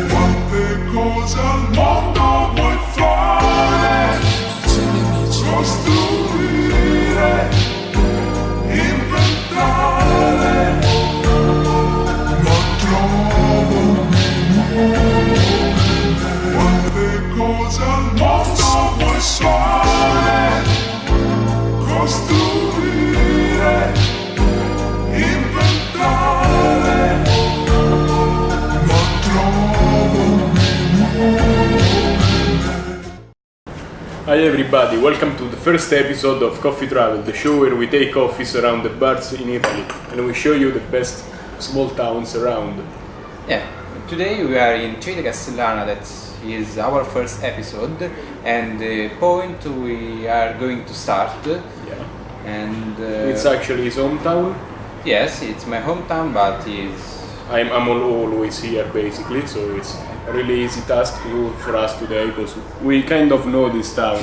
Quante cose al mondo vuoi fare? Costruire, inventare, ma trovo quante cose al mondo vuoi fare? Costruire, inventare, ma trovo Hi everybody, welcome to the first episode of CoffeeTravel, the show where we take coffees around the bars in Italy and we show you the best small towns around. Yeah, today we are in Civita Castellana, that is our first episode, and the point we are going to start. Yeah. And It's actually his hometown. yes, it's my hometown, but I'm always here basically, so it's a really easy task for us today because we kind of know this town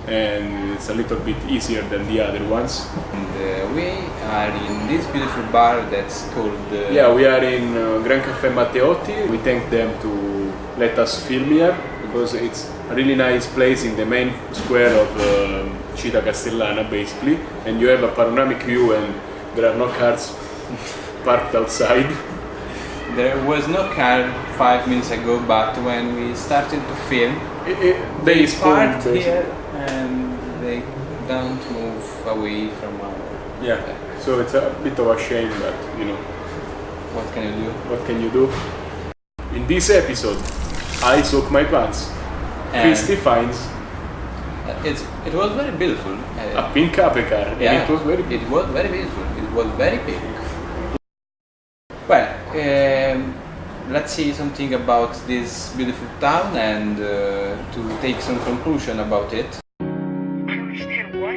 and it's a little bit easier than the other ones. we are in this beautiful bar that's called Yeah, we are in Gran Caffè Matteotti. We thank them to let us film here because it's a really nice place in the main square of Civita Castellana basically, and you have a panoramic view and there are no cars parked outside. There was no car 5 minutes ago, but when we started to film, They parked basically. here and they don't move away from our... Yeah, so it's a bit of a shame, but you know, What can you do? what can you do? In this episode, I soak my pants. And Christy finds it was very beautiful. a pink Apecar, and Yeah, it was very it was very beautiful. It was very pink. Well, let's see something about this beautiful town and to take some conclusion about it. I don't understand what?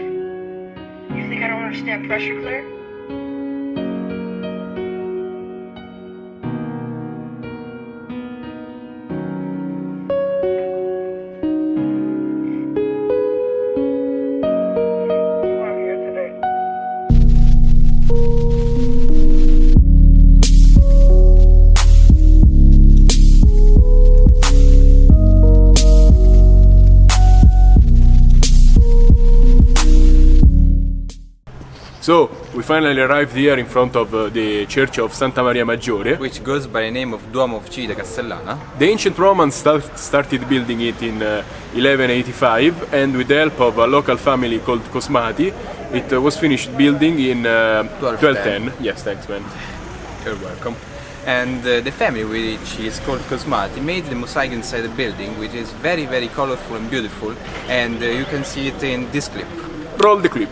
You think I don't understand pressure, Claire? Why I'm here today? So, we finally arrived here in front of the Church of Santa Maria Maggiore. Which goes by the name of Duomo of Civita Castellana. The ancient Romans started building it in 1185, and with the help of a local family called Cosmati, it was finished building in 1210. Yes, thanks man. You're welcome. And the family, which is called Cosmati, made the mosaic inside the building, which is very, very colorful and beautiful, and you can see it in this clip. Roll the clip.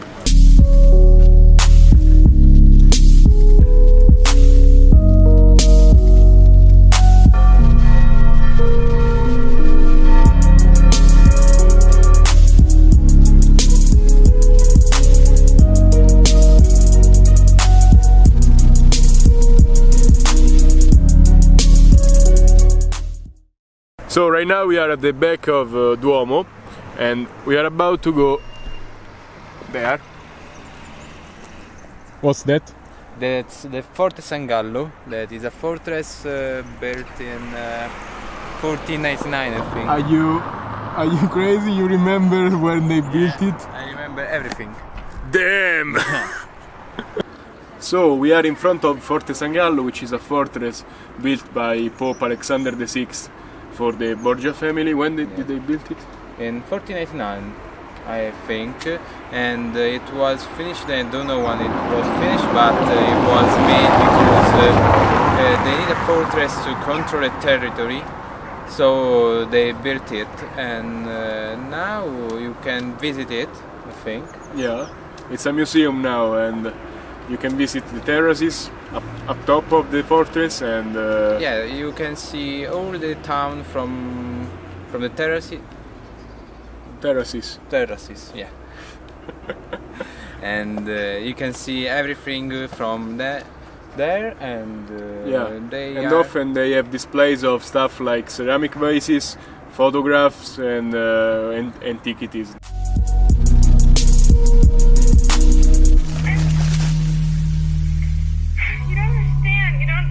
So right now we are at the back of Duomo and we are about to go there. What's that? That's the Forte San Gallo. That is a fortress built in 1499, I think. Are you crazy? You remember when they built it? I remember everything. Damn! So we are in front of Forte San Gallo, which is a fortress built by Pope Alexander VI for the Borgia family. When did they build it? In 1499, I think, and it was finished. I don't know when it was finished, but it was made because they need a fortress to control a territory, so they built it, and now you can visit it, I think. Yeah, it's a museum now, and you can visit the terraces up top of the fortress, and Yeah, you can see all the town from the terraces. Terraces, yeah. And you can see everything from there, and often they have displays of stuff like ceramic vases, photographs, and antiquities. You don't understand. You don't.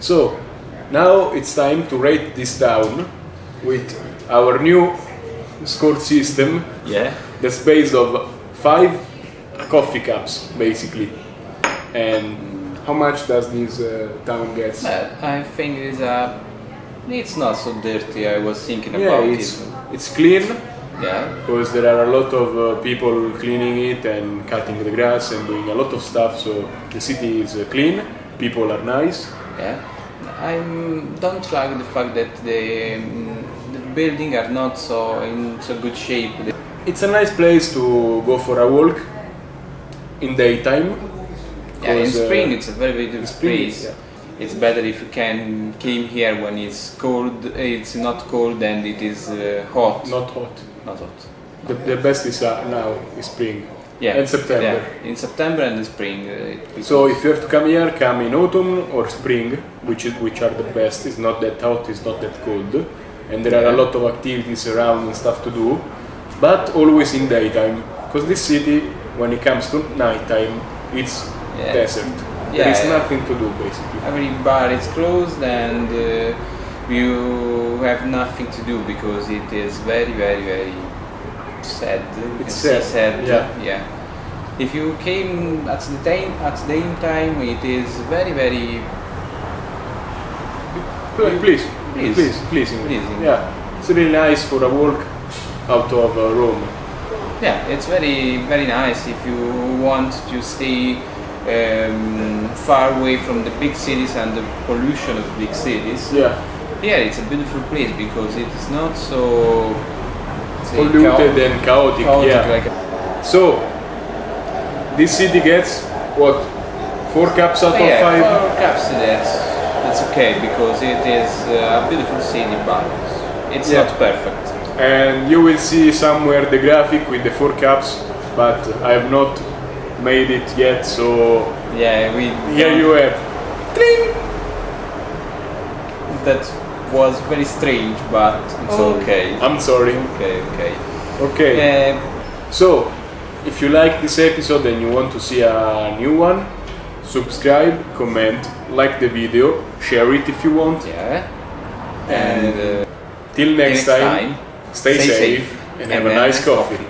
So now it's time to rate this town with our new score system. Yeah. That's based on 5 coffee cups basically. And how much does this town get? I think it's not so dirty. I was thinking Yeah, about it's clean. Yeah. Because there are a lot of people cleaning it and cutting the grass and doing a lot of stuff, so the city is clean, people are nice. Yeah. I don't like the fact that the building are not so in so good shape. It's a nice place to go for a walk in daytime. Yeah, in 'cause, spring it's a very beautiful spring, place. yeah. It's better if you can came here when it's cold. It's not cold and it is hot. Not hot. Not hot. The best is now is spring. Yeah. And September. Yeah. In September and the spring. So if you have to come here, come in autumn or spring, which are the best. It's not that hot, it's not that cold, and there are a lot of activities around and stuff to do, but always in daytime. Because this city, when it comes to nighttime, it's desert. There is nothing to do basically. Every bar is closed and you have nothing to do because it is very, very, very sad. It's sad. Yeah. If you came at the daytime, it is very, very pleasing. Yeah, it's really nice for a walk out of Rome. Yeah, it's very, very nice if you want to stay far away from the big cities and the pollution of big cities. Yeah. Here it's a beautiful place because it is not so polluted and chaotic. Yeah. So this city gets what? 4 cups out of 5? 4 cups. That's okay because it is a beautiful city, but it's not perfect. And you will see somewhere the graphic with the 4 cups, but I have not made it yet. So yeah, here you have. Cling! That was very strange, but it's okay. I'm sorry. Okay. So, if you like this episode and you want to see a new one, subscribe, comment, like the video, share it if you want. Yeah. And till next time, stay safe and have a nice coffee.